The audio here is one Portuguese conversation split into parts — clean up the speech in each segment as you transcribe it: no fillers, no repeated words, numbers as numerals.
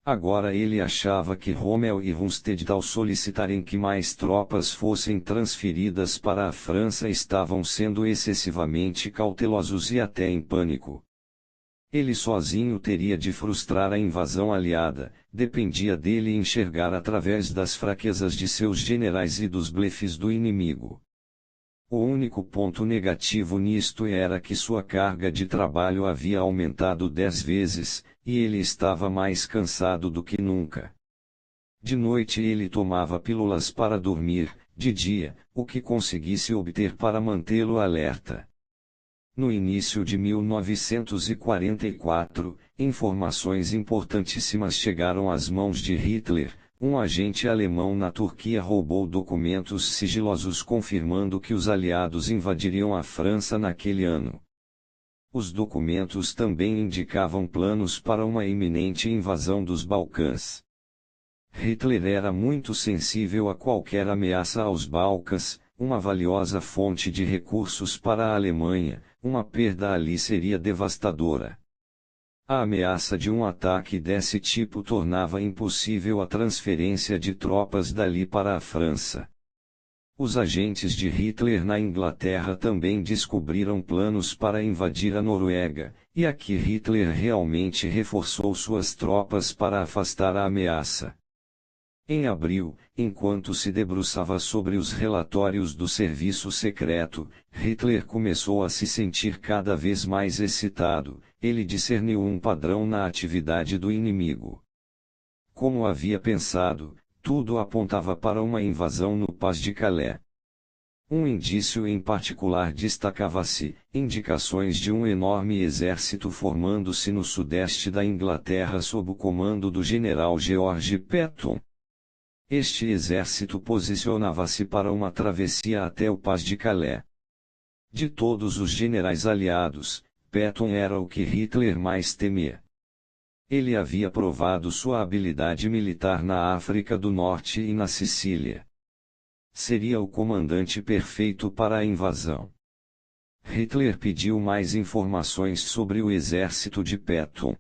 Agora ele achava que Rommel e Rundstedt, ao solicitarem que mais tropas fossem transferidas para a França, estavam sendo excessivamente cautelosos e até em pânico. Ele sozinho teria de frustrar a invasão aliada, dependia dele enxergar através das fraquezas de seus generais e dos blefes do inimigo. O único ponto negativo nisto era que sua carga de trabalho havia aumentado 10 vezes, e ele estava mais cansado do que nunca. De noite ele tomava pílulas para dormir, de dia, o que conseguisse obter para mantê-lo alerta. No início de 1944, informações importantíssimas chegaram às mãos de Hitler. Um agente alemão na Turquia roubou documentos sigilosos confirmando que os aliados invadiriam a França naquele ano. Os documentos também indicavam planos para uma iminente invasão dos Balcãs. Hitler era muito sensível a qualquer ameaça aos Balcãs, uma valiosa fonte de recursos para a Alemanha. Uma perda ali seria devastadora. A ameaça de um ataque desse tipo tornava impossível a transferência de tropas dali para a França. Os agentes de Hitler na Inglaterra também descobriram planos para invadir a Noruega, e aqui Hitler realmente reforçou suas tropas para afastar a ameaça. Em abril, enquanto se debruçava sobre os relatórios do serviço secreto, Hitler começou a se sentir cada vez mais excitado. Ele discerniu um padrão na atividade do inimigo. Como havia pensado, tudo apontava para uma invasão no Pas de Calais. Um indício em particular destacava-se: indicações de um enorme exército formando-se no sudeste da Inglaterra sob o comando do general George Patton. Este exército posicionava-se para uma travessia até o Pas de Calais. De todos os generais aliados, Patton era o que Hitler mais temia. Ele havia provado sua habilidade militar na África do Norte e na Sicília. Seria o comandante perfeito para a invasão. Hitler pediu mais informações sobre o exército de Patton.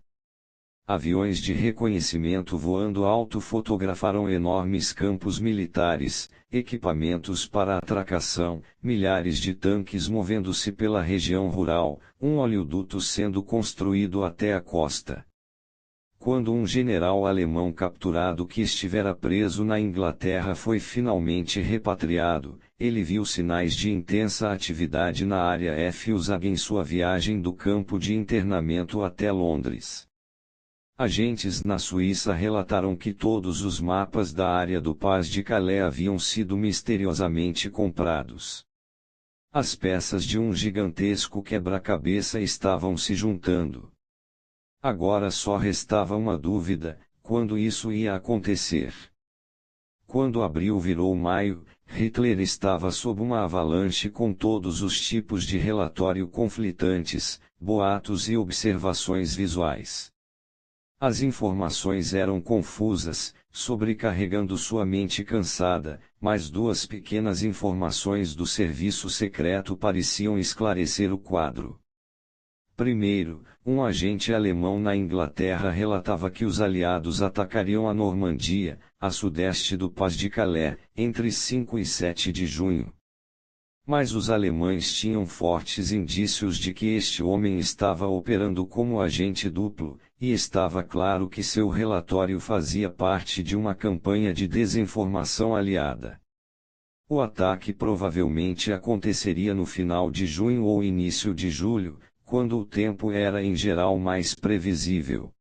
Aviões de reconhecimento voando alto fotografaram enormes campos militares, equipamentos para atracação, milhares de tanques movendo-se pela região rural, um oleoduto sendo construído até a costa. Quando um general alemão capturado que estivera preso na Inglaterra foi finalmente repatriado, ele viu sinais de intensa atividade na área F-USAG em sua viagem do campo de internamento até Londres. Agentes na Suíça relataram que todos os mapas da área do Pas de Calais haviam sido misteriosamente comprados. As peças de um gigantesco quebra-cabeça estavam se juntando. Agora só restava uma dúvida: quando isso ia acontecer? Quando abril virou maio, Hitler estava sob uma avalanche com todos os tipos de relatório conflitantes, boatos e observações visuais. As informações eram confusas, sobrecarregando sua mente cansada, mas duas pequenas informações do serviço secreto pareciam esclarecer o quadro. Primeiro, um agente alemão na Inglaterra relatava que os aliados atacariam a Normandia, a sudeste do Pas de Calais, entre 5 e 7 de junho. Mas os alemães tinham fortes indícios de que este homem estava operando como agente duplo, e estava claro que seu relatório fazia parte de uma campanha de desinformação aliada. O ataque provavelmente aconteceria no final de junho ou início de julho, quando o tempo era em geral mais previsível.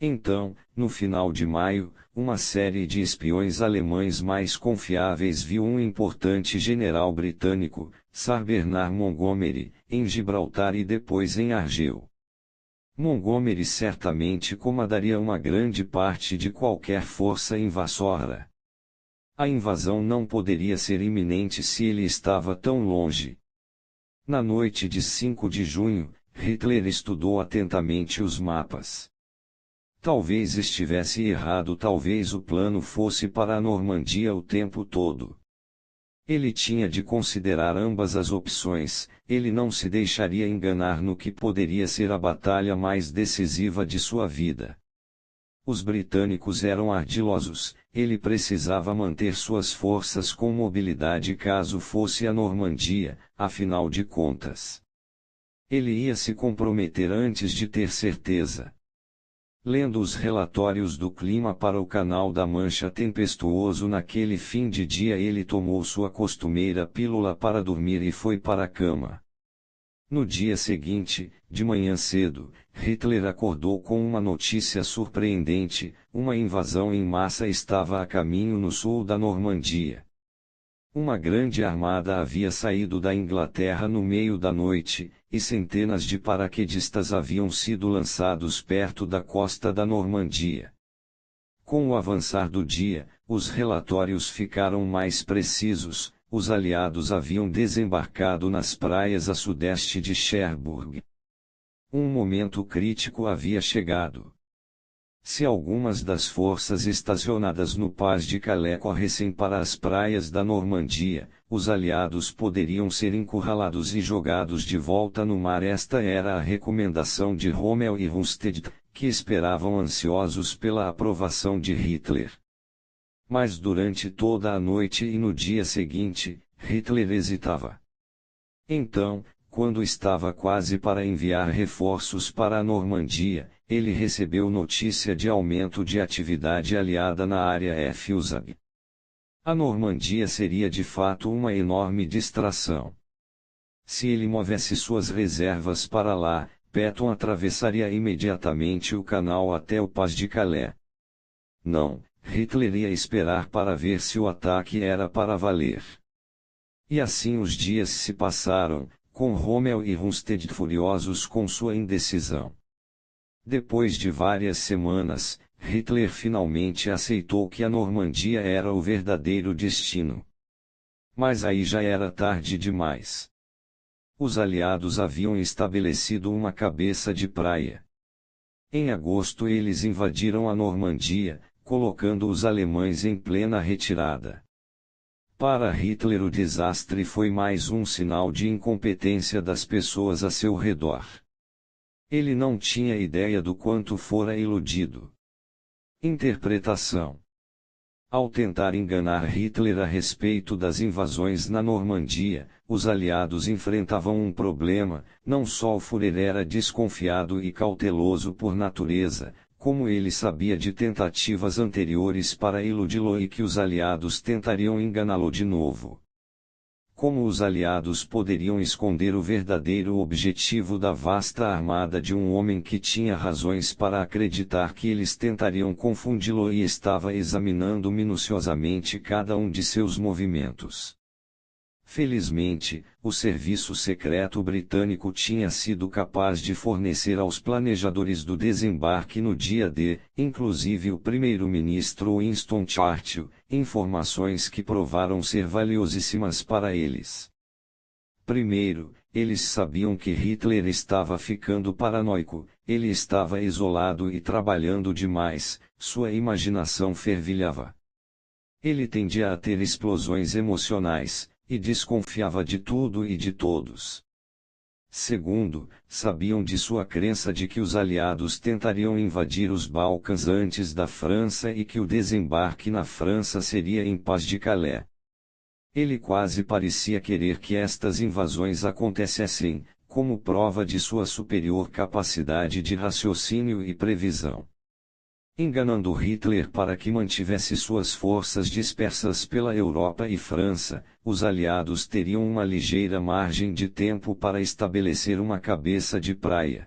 Então, no final de maio, uma série de espiões alemães mais confiáveis viu um importante general britânico, Sir Bernard Montgomery, em Gibraltar e depois em Argel. Montgomery certamente comandaria uma grande parte de qualquer força invasora. A invasão não poderia ser iminente se ele estava tão longe. Na noite de 5 de junho, Hitler estudou atentamente os mapas. Talvez estivesse errado, talvez o plano fosse para a Normandia o tempo todo. Ele tinha de considerar ambas as opções, ele não se deixaria enganar no que poderia ser a batalha mais decisiva de sua vida. Os britânicos eram ardilosos, ele precisava manter suas forças com mobilidade caso fosse a Normandia, afinal de contas. Ele ia se comprometer antes de ter certeza. Lendo os relatórios do clima para o Canal da Mancha tempestuoso naquele fim de dia, ele tomou sua costumeira pílula para dormir e foi para a cama. No dia seguinte, de manhã cedo, Hitler acordou com uma notícia surpreendente: uma invasão em massa estava a caminho no sul da Normandia. Uma grande armada havia saído da Inglaterra no meio da noite, e centenas de paraquedistas haviam sido lançados perto da costa da Normandia. Com o avançar do dia, os relatórios ficaram mais precisos. Os aliados haviam desembarcado nas praias a sudeste de Cherbourg. Um momento crítico havia chegado. Se algumas das forças estacionadas no Pas de Calais corressem para as praias da Normandia, os aliados poderiam ser encurralados e jogados de volta no mar. Esta era a recomendação de Rommel e Rundstedt, que esperavam ansiosos pela aprovação de Hitler. Mas durante toda a noite e no dia seguinte, Hitler hesitava. Então, quando estava quase para enviar reforços para a Normandia, ele recebeu notícia de aumento de atividade aliada na área F-USAG. A Normandia seria de fato uma enorme distração. Se ele movesse suas reservas para lá, Patton atravessaria imediatamente o canal até o Pas de Calais. Não. Hitler ia esperar para ver se o ataque era para valer. E assim os dias se passaram, com Rommel e Rundstedt furiosos com sua indecisão. Depois de várias semanas, Hitler finalmente aceitou que a Normandia era o verdadeiro destino. Mas aí já era tarde demais. Os aliados haviam estabelecido uma cabeça de praia. Em agosto eles invadiram a Normandia, colocando os alemães em plena retirada. Para Hitler o desastre foi mais um sinal de incompetência das pessoas a seu redor. Ele não tinha ideia do quanto fora iludido. Interpretação. Ao tentar enganar Hitler a respeito das invasões na Normandia, os aliados enfrentavam um problema. Não só o Führer era desconfiado e cauteloso por natureza, como ele sabia de tentativas anteriores para iludi-lo e que os aliados tentariam enganá-lo de novo. Como os aliados poderiam esconder o verdadeiro objetivo da vasta armada de um homem que tinha razões para acreditar que eles tentariam confundi-lo e estava examinando minuciosamente cada um de seus movimentos? Felizmente, o serviço secreto britânico tinha sido capaz de fornecer aos planejadores do desembarque no dia D, inclusive o primeiro-ministro Winston Churchill, informações que provaram ser valiosíssimas para eles. Primeiro, eles sabiam que Hitler estava ficando paranoico, ele estava isolado e trabalhando demais, sua imaginação fervilhava. Ele tendia a ter explosões emocionais, e desconfiava de tudo e de todos. Segundo, sabiam de sua crença de que os aliados tentariam invadir os Balcãs antes da França e que o desembarque na França seria em Pas de Calais. Ele quase parecia querer que estas invasões acontecessem, como prova de sua superior capacidade de raciocínio e previsão. Enganando Hitler para que mantivesse suas forças dispersas pela Europa e França, os aliados teriam uma ligeira margem de tempo para estabelecer uma cabeça de praia.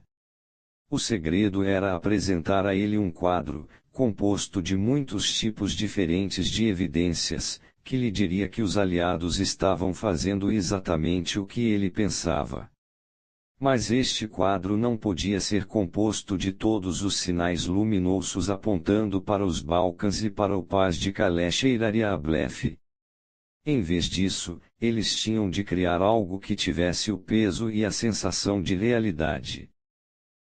O segredo era apresentar a ele um quadro, composto de muitos tipos diferentes de evidências, que lhe diria que os aliados estavam fazendo exatamente o que ele pensava. Mas este quadro não podia ser composto de todos os sinais luminosos apontando para os Balcãs e para o Pas de Calais. Cheiraria a blefe. Em vez disso, eles tinham de criar algo que tivesse o peso e a sensação de realidade.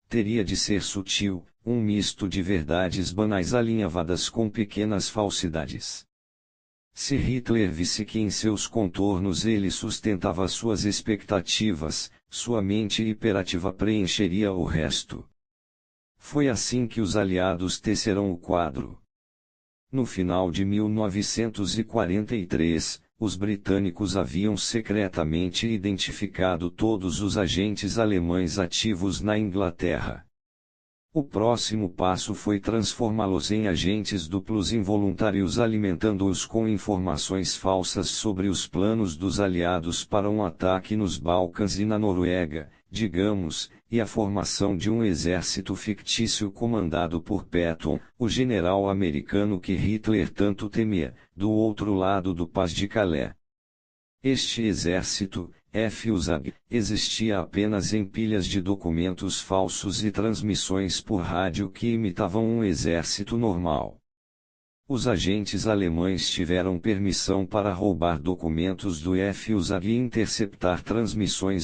Teria de ser sutil, um misto de verdades banais alinhavadas com pequenas falsidades. Se Hitler visse que em seus contornos ele sustentava suas expectativas, sua mente hiperativa preencheria o resto. Foi assim que os aliados teceram o quadro. No final de 1943, os britânicos haviam secretamente identificado todos os agentes alemães ativos na Inglaterra. O próximo passo foi transformá-los em agentes duplos involuntários, alimentando-os com informações falsas sobre os planos dos aliados para um ataque nos Balcãs e na Noruega, digamos, e a formação de um exército fictício comandado por Patton, o general americano que Hitler tanto temia, do outro lado do Pas de Calais. Este exército, FUSAG, existia apenas em pilhas de documentos falsos e transmissões por rádio que imitavam um exército normal. Os agentes alemães tiveram permissão para roubar documentos do FUSAG e interceptar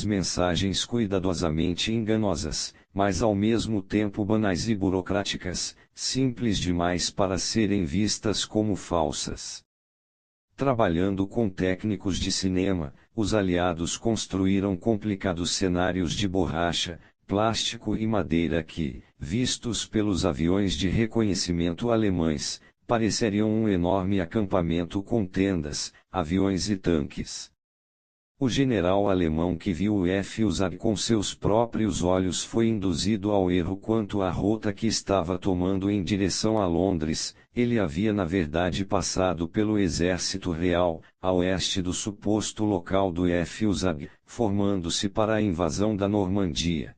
mensagens cuidadosamente enganosas, mas ao mesmo tempo banais e burocráticas, simples demais para serem vistas como falsas. Trabalhando com técnicos de cinema, os aliados construíram complicados cenários de borracha, plástico e madeira que, vistos pelos aviões de reconhecimento alemães, pareceriam um enorme acampamento com tendas, aviões e tanques. O general alemão que viu o FUSAG com seus próprios olhos foi induzido ao erro quanto à rota que estava tomando em direção a Londres. Ele havia na verdade passado pelo exército real, a oeste do suposto local do FUSAG, formando-se para a invasão da Normandia.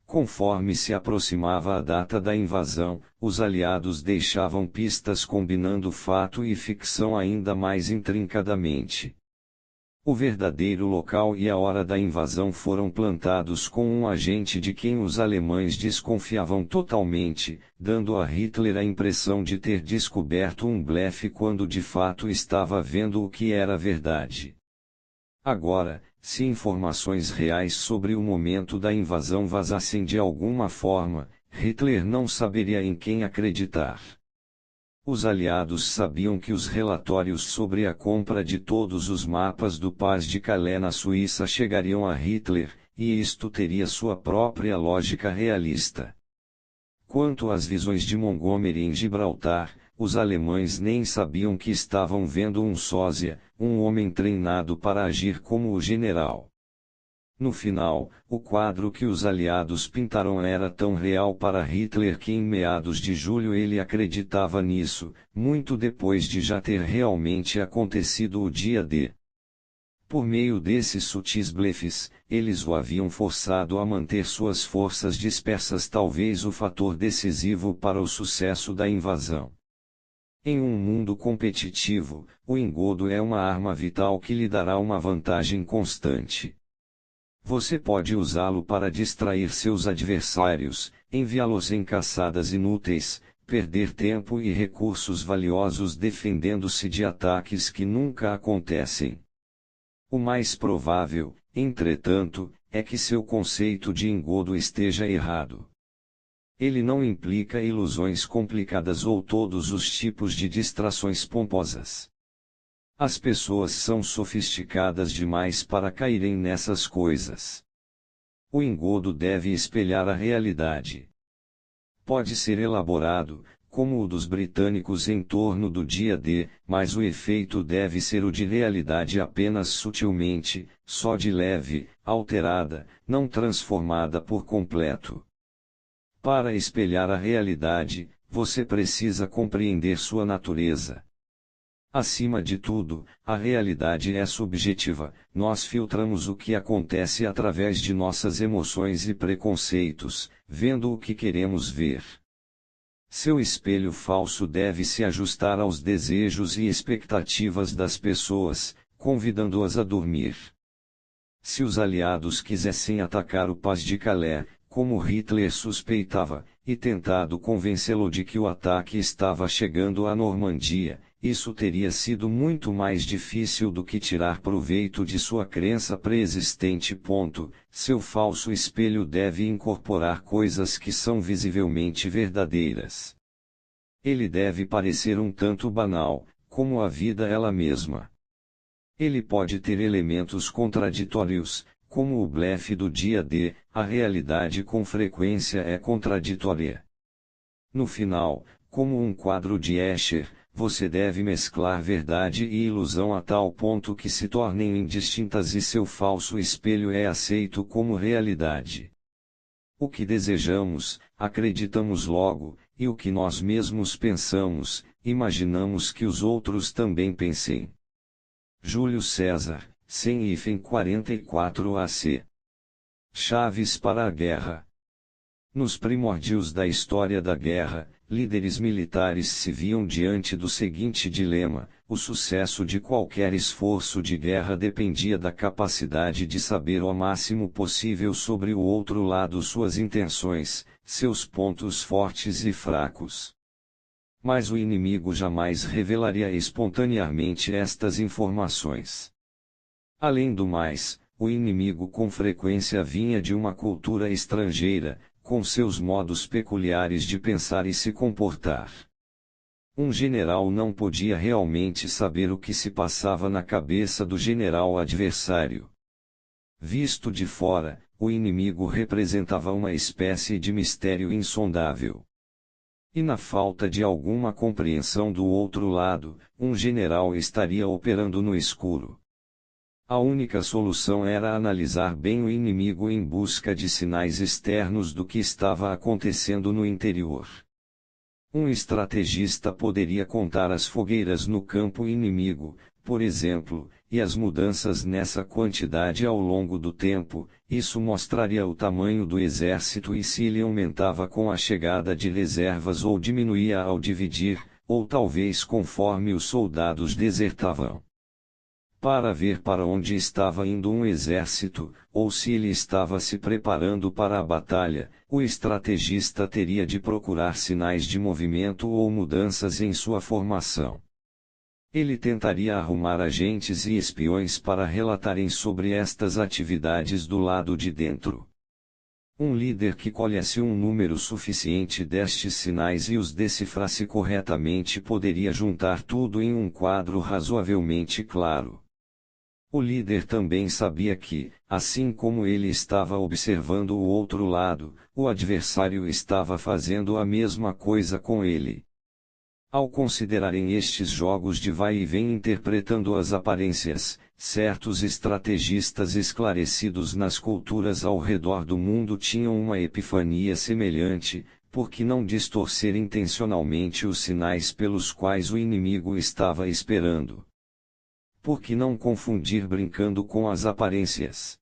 Conforme se aproximava a data da invasão, os aliados deixavam pistas combinando fato e ficção ainda mais intrincadamente. O verdadeiro local e a hora da invasão foram plantados com um agente de quem os alemães desconfiavam totalmente, dando a Hitler a impressão de ter descoberto um blefe quando de fato estava vendo o que era verdade. Agora, se informações reais sobre o momento da invasão vazassem de alguma forma, Hitler não saberia em quem acreditar. Os aliados sabiam que os relatórios sobre a compra de todos os mapas do Pas de Calais na Suíça chegariam a Hitler, e isto teria sua própria lógica realista. Quanto às visões de Montgomery em Gibraltar, os alemães nem sabiam que estavam vendo um sósia, um homem treinado para agir como o general. No final, o quadro que os aliados pintaram era tão real para Hitler que em meados de julho ele acreditava nisso, muito depois de já ter realmente acontecido o dia D. Por meio desses sutis blefes, eles o haviam forçado a manter suas forças dispersas, talvez o fator decisivo para o sucesso da invasão. Em um mundo competitivo, o engodo é uma arma vital que lhe dará uma vantagem constante. Você pode usá-lo para distrair seus adversários, enviá-los em caçadas inúteis, perder tempo e recursos valiosos defendendo-se de ataques que nunca acontecem. O mais provável, entretanto, é que seu conceito de engodo esteja errado. Ele não implica ilusões complicadas ou todos os tipos de distrações pomposas. As pessoas são sofisticadas demais para caírem nessas coisas. O engodo deve espelhar a realidade. Pode ser elaborado, como o dos britânicos em torno do dia D, mas o efeito deve ser o de realidade apenas sutilmente, só de leve, alterada, não transformada por completo. Para espelhar a realidade, você precisa compreender sua natureza. Acima de tudo, a realidade é subjetiva, nós filtramos o que acontece através de nossas emoções e preconceitos, vendo o que queremos ver. Seu espelho falso deve se ajustar aos desejos e expectativas das pessoas, convidando-as a dormir. Se os aliados quisessem atacar o Pas de Calais, como Hitler suspeitava, e tentado convencê-lo de que o ataque estava chegando à Normandia, isso teria sido muito mais difícil do que tirar proveito de sua crença pré-existente. Seu falso espelho deve incorporar coisas que são visivelmente verdadeiras. Ele deve parecer um tanto banal, como a vida ela mesma. Ele pode ter elementos contraditórios, como o blefe do dia D, a realidade com frequência é contraditória. No final, como um quadro de Escher, você deve mesclar verdade e ilusão a tal ponto que se tornem indistintas e seu falso espelho é aceito como realidade. O que desejamos, acreditamos logo, e o que nós mesmos pensamos, imaginamos que os outros também pensem. Júlio César, 100-44 AC. Chaves para a guerra. Nos primórdios da história da guerra, líderes militares se viam diante do seguinte dilema: o sucesso de qualquer esforço de guerra dependia da capacidade de saber o máximo possível sobre o outro lado suas intenções, seus pontos fortes e fracos. Mas o inimigo jamais revelaria espontaneamente estas informações. Além do mais, o inimigo com frequência vinha de uma cultura estrangeira, com seus modos peculiares de pensar e se comportar. Um general não podia realmente saber o que se passava na cabeça do general adversário. Visto de fora, o inimigo representava uma espécie de mistério insondável. E na falta de alguma compreensão do outro lado, um general estaria operando no escuro. A única solução era analisar bem o inimigo em busca de sinais externos do que estava acontecendo no interior. Um estrategista poderia contar as fogueiras no campo inimigo, por exemplo, e as mudanças nessa quantidade ao longo do tempo. Isso mostraria o tamanho do exército e se ele aumentava com a chegada de reservas ou diminuía ao dividir, ou talvez conforme os soldados desertavam. Para ver para onde estava indo um exército, ou se ele estava se preparando para a batalha, o estrategista teria de procurar sinais de movimento ou mudanças em sua formação. Ele tentaria arrumar agentes e espiões para relatarem sobre estas atividades do lado de dentro. Um líder que colhesse um número suficiente destes sinais e os decifrasse corretamente poderia juntar tudo em um quadro razoavelmente claro. O líder também sabia que, assim como ele estava observando o outro lado, o adversário estava fazendo a mesma coisa com ele. Ao considerarem estes jogos de vai e vem interpretando as aparências, certos estrategistas esclarecidos nas culturas ao redor do mundo tinham uma epifania semelhante: por que não distorcer intencionalmente os sinais pelos quais o inimigo estava esperando? Por que não confundir brincando com as aparências?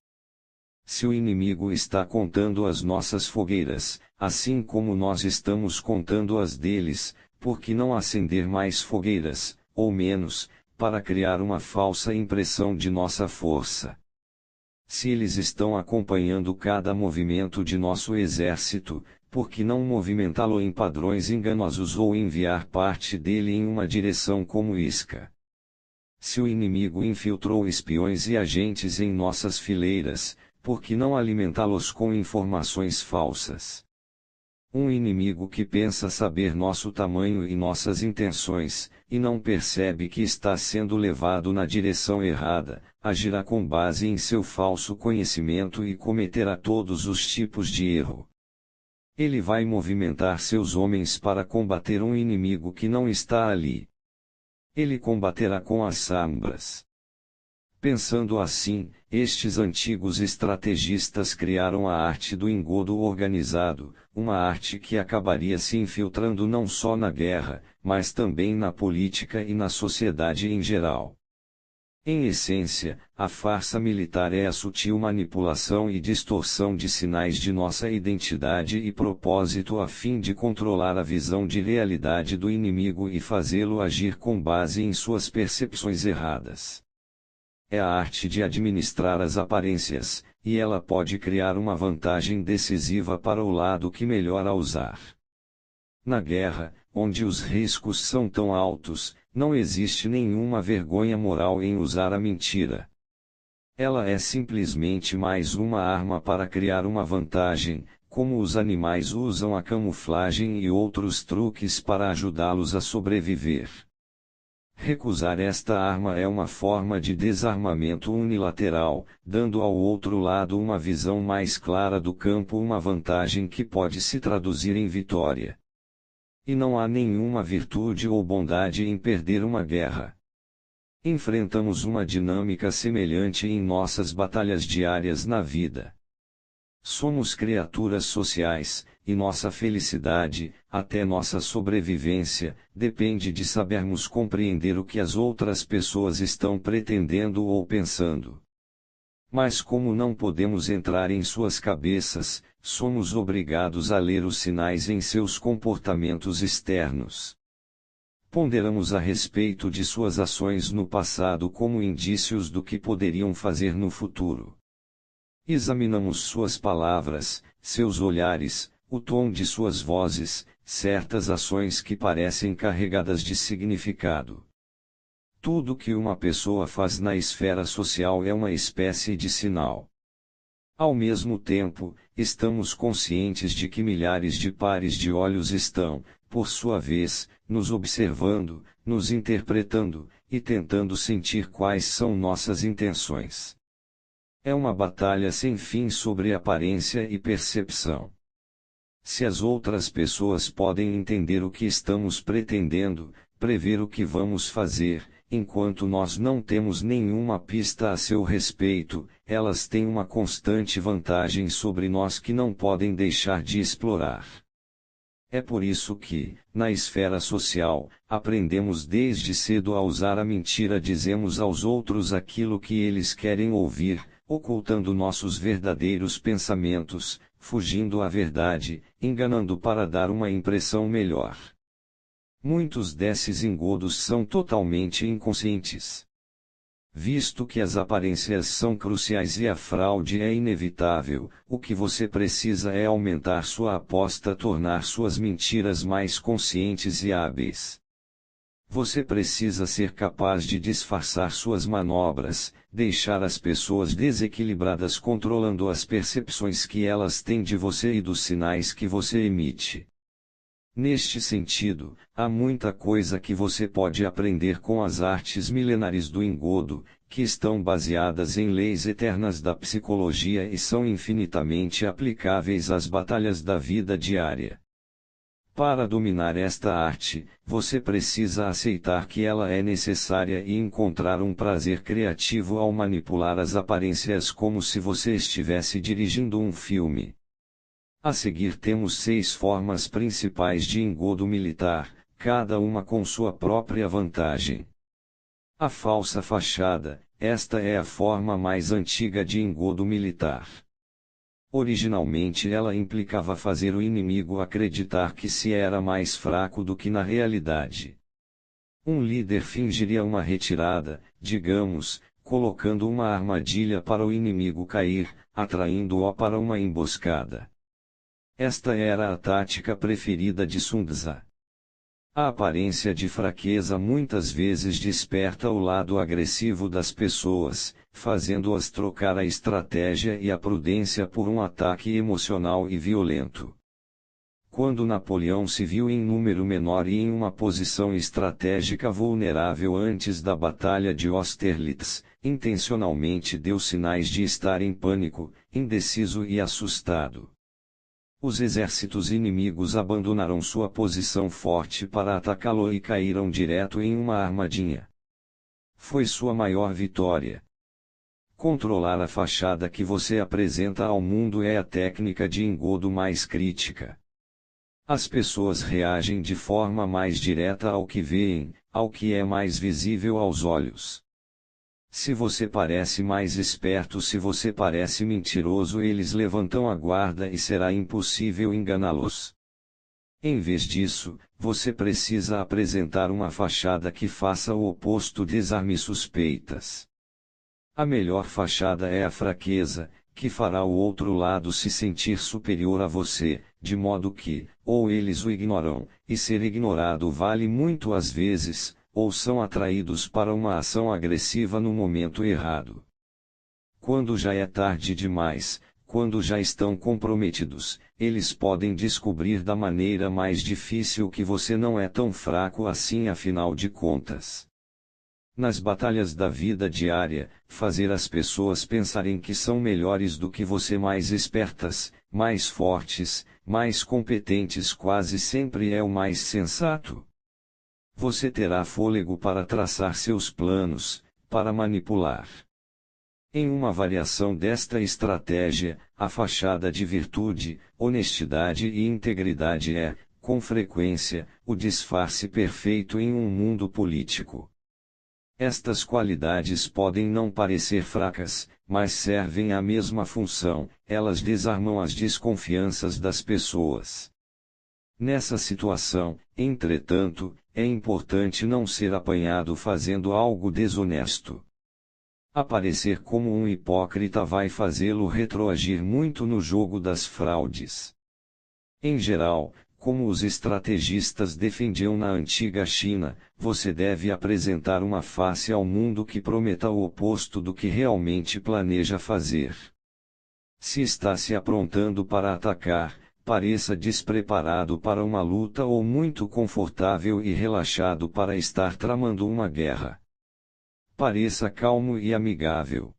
Se o inimigo está contando as nossas fogueiras, assim como nós estamos contando as deles, por que não acender mais fogueiras, ou menos, para criar uma falsa impressão de nossa força? Se eles estão acompanhando cada movimento de nosso exército, por que não movimentá-lo em padrões enganosos ou enviar parte dele em uma direção como isca? Se o inimigo infiltrou espiões e agentes em nossas fileiras, por que não alimentá-los com informações falsas? Um inimigo que pensa saber nosso tamanho e nossas intenções, e não percebe que está sendo levado na direção errada, agirá com base em seu falso conhecimento e cometerá todos os tipos de erro. Ele vai movimentar seus homens para combater um inimigo que não está ali. Ele combaterá com as sombras. Pensando assim, estes antigos estrategistas criaram a arte do engodo organizado, uma arte que acabaria se infiltrando não só na guerra, mas também na política e na sociedade em geral. Em essência, a farsa militar é a sutil manipulação e distorção de sinais de nossa identidade e propósito a fim de controlar a visão de realidade do inimigo e fazê-lo agir com base em suas percepções erradas. É a arte de administrar as aparências, e ela pode criar uma vantagem decisiva para o lado que melhor a usar. Na guerra, onde os riscos são tão altos, não existe nenhuma vergonha moral em usar a mentira. Ela é simplesmente mais uma arma para criar uma vantagem, como os animais usam a camuflagem e outros truques para ajudá-los a sobreviver. Recusar esta arma é uma forma de desarmamento unilateral, dando ao outro lado uma visão mais clara do campo, uma vantagem que pode se traduzir em vitória. E não há nenhuma virtude ou bondade em perder uma guerra. Enfrentamos uma dinâmica semelhante em nossas batalhas diárias na vida. Somos criaturas sociais, e nossa felicidade, até nossa sobrevivência, depende de sabermos compreender o que as outras pessoas estão pretendendo ou pensando. Mas como não podemos entrar em suas cabeças, somos obrigados a ler os sinais em seus comportamentos externos. Ponderamos a respeito de suas ações no passado como indícios do que poderiam fazer no futuro. Examinamos suas palavras, seus olhares, o tom de suas vozes, certas ações que parecem carregadas de significado. Tudo que uma pessoa faz na esfera social é uma espécie de sinal. Ao mesmo tempo, estamos conscientes de que milhares de pares de olhos estão, por sua vez, nos observando, nos interpretando, e tentando sentir quais são nossas intenções. É uma batalha sem fim sobre aparência e percepção. Se as outras pessoas podem entender o que estamos pretendendo, prever o que vamos fazer, enquanto nós não temos nenhuma pista a seu respeito, elas têm uma constante vantagem sobre nós que não podem deixar de explorar. É por isso que, na esfera social, aprendemos desde cedo a usar a mentira, dizemos aos outros aquilo que eles querem ouvir, ocultando nossos verdadeiros pensamentos, fugindo à verdade, enganando para dar uma impressão melhor. Muitos desses engodos são totalmente inconscientes. Visto que as aparências são cruciais e a fraude é inevitável, o que você precisa é aumentar sua aposta, tornar suas mentiras mais conscientes e hábeis. Você precisa ser capaz de disfarçar suas manobras, deixar as pessoas desequilibradas controlando as percepções que elas têm de você e dos sinais que você emite. Neste sentido, há muita coisa que você pode aprender com as artes milenares do engodo, que estão baseadas em leis eternas da psicologia e são infinitamente aplicáveis às batalhas da vida diária. Para dominar esta arte, você precisa aceitar que ela é necessária e encontrar um prazer criativo ao manipular as aparências como se você estivesse dirigindo um filme. A seguir temos 6 formas principais de engodo militar, cada uma com sua própria vantagem. A falsa fachada, esta é a forma mais antiga de engodo militar. Originalmente ela implicava fazer o inimigo acreditar que se era mais fraco do que na realidade. Um líder fingiria uma retirada, digamos, colocando uma armadilha para o inimigo cair, atraindo-o para uma emboscada. Esta era a tática preferida de Sun Tzu. A aparência de fraqueza muitas vezes desperta o lado agressivo das pessoas, fazendo-as trocar a estratégia e a prudência por um ataque emocional e violento. Quando Napoleão se viu em número menor e em uma posição estratégica vulnerável antes da Batalha de Austerlitz, intencionalmente deu sinais de estar em pânico, indeciso e assustado. Os exércitos inimigos abandonaram sua posição forte para atacá-lo e caíram direto em uma armadilha. Foi sua maior vitória. Controlar a fachada que você apresenta ao mundo é a técnica de engodo mais crítica. As pessoas reagem de forma mais direta ao que veem, ao que é mais visível aos olhos. Se você parece mais esperto, se você parece mentiroso, eles levantam a guarda e será impossível enganá-los. Em vez disso, você precisa apresentar uma fachada que faça o oposto, desarme suspeitas. A melhor fachada é a fraqueza, que fará o outro lado se sentir superior a você, de modo que, ou eles o ignoram, e ser ignorado vale muito às vezes, ou são atraídos para uma ação agressiva no momento errado. Quando já é tarde demais, quando já estão comprometidos, eles podem descobrir da maneira mais difícil que você não é tão fraco assim, afinal de contas. Nas batalhas da vida diária, fazer as pessoas pensarem que são melhores do que você, mais espertas, mais fortes, mais competentes, quase sempre é o mais sensato. Você terá fôlego para traçar seus planos, para manipular. Em uma variação desta estratégia, a fachada de virtude, honestidade e integridade é, com frequência, o disfarce perfeito em um mundo político. Estas qualidades podem não parecer fracas, mas servem à mesma função: elas desarmam as desconfianças das pessoas. Nessa situação, entretanto, é importante não ser apanhado fazendo algo desonesto. Aparecer como um hipócrita vai fazê-lo retroagir muito no jogo das fraudes. Em geral, como os estrategistas defendiam na antiga China, você deve apresentar uma face ao mundo que prometa o oposto do que realmente planeja fazer. Se está se aprontando para atacar, pareça despreparado para uma luta ou muito confortável e relaxado para estar tramando uma guerra. Pareça calmo e amigável.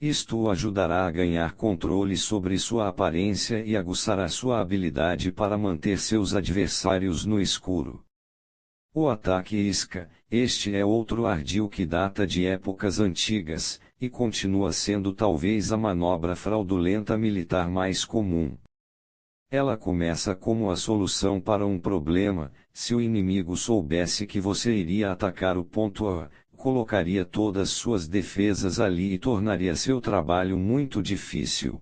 Isto o ajudará a ganhar controle sobre sua aparência e aguçará sua habilidade para manter seus adversários no escuro. O ataque isca, este é outro ardil que data de épocas antigas, e continua sendo talvez a manobra fraudulenta militar mais comum. Ela começa como a solução para um problema: se o inimigo soubesse que você iria atacar o ponto A, colocaria todas suas defesas ali e tornaria seu trabalho muito difícil.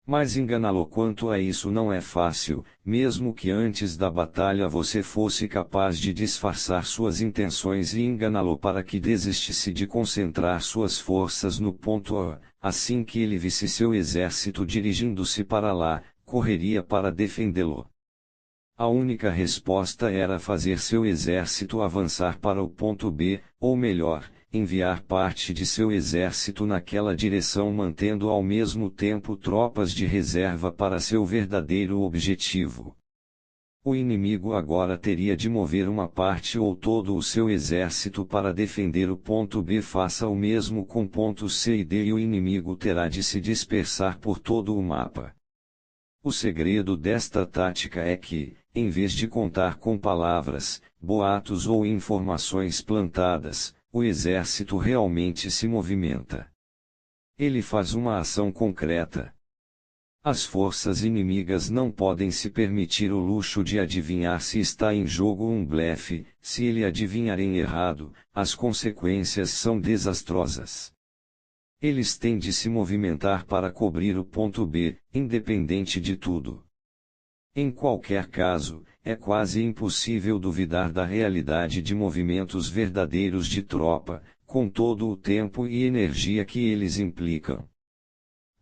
Mas enganá-lo quanto a isso não é fácil, mesmo que antes da batalha você fosse capaz de disfarçar suas intenções e enganá-lo para que desistisse de concentrar suas forças no ponto A. Assim que ele visse seu exército dirigindo-se para lá, correria para defendê-lo. A única resposta era fazer seu exército avançar para o ponto B, ou melhor, enviar parte de seu exército naquela direção, mantendo ao mesmo tempo tropas de reserva para seu verdadeiro objetivo. O inimigo agora teria de mover uma parte ou todo o seu exército para defender o ponto B. Faça o mesmo com pontos C e D e o inimigo terá de se dispersar por todo o mapa. O segredo desta tática é que, em vez de contar com palavras, boatos ou informações plantadas, o exército realmente se movimenta. Ele faz uma ação concreta. As forças inimigas não podem se permitir o luxo de adivinhar se está em jogo um blefe. Se ele adivinharem errado, as consequências são desastrosas. Eles têm de se movimentar para cobrir o ponto B, independente de tudo. Em qualquer caso, é quase impossível duvidar da realidade de movimentos verdadeiros de tropa, com todo o tempo e energia que eles implicam.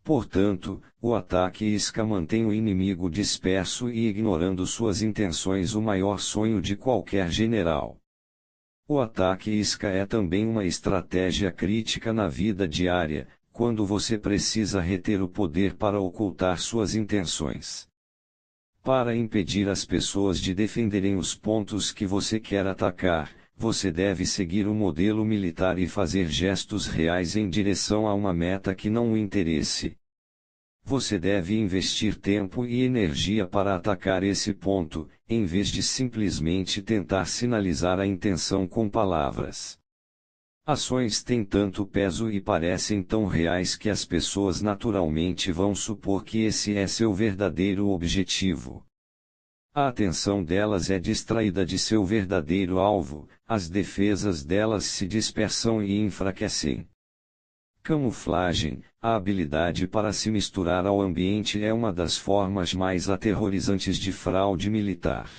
Portanto, o ataque isca mantém o inimigo disperso e ignorando suas intenções, o maior sonho de qualquer general. O ataque isca é também uma estratégia crítica na vida diária, quando você precisa reter o poder para ocultar suas intenções. Para impedir as pessoas de defenderem os pontos que você quer atacar, você deve seguir o modelo militar e fazer gestos reais em direção a uma meta que não o interesse. Você deve investir tempo e energia para atacar esse ponto, em vez de simplesmente tentar sinalizar a intenção com palavras. Ações têm tanto peso e parecem tão reais que as pessoas naturalmente vão supor que esse é seu verdadeiro objetivo. A atenção delas é distraída de seu verdadeiro alvo, as defesas delas se dispersam e enfraquecem. Camuflagem, a habilidade para se misturar ao ambiente, é uma das formas mais aterrorizantes de fraude militar.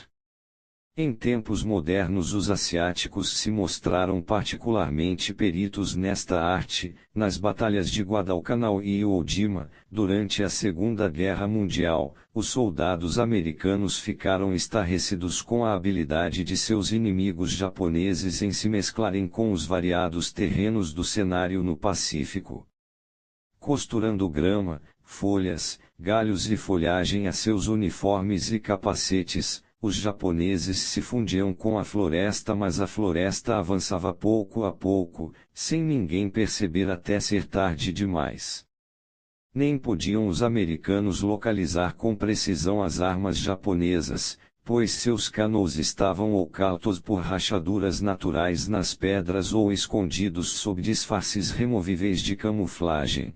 Em tempos modernos, os asiáticos se mostraram particularmente peritos nesta arte. Nas batalhas de Guadalcanal e Iwo Jima, durante a Segunda Guerra Mundial, os soldados americanos ficaram estarrecidos com a habilidade de seus inimigos japoneses em se mesclarem com os variados terrenos do cenário no Pacífico. Costurando grama, folhas, galhos e folhagem a seus uniformes e capacetes, os japoneses se fundiam com a floresta, mas a floresta avançava pouco a pouco, sem ninguém perceber até ser tarde demais. Nem podiam os americanos localizar com precisão as armas japonesas, pois seus canoas estavam ocultos por rachaduras naturais nas pedras ou escondidos sob disfarces removíveis de camuflagem.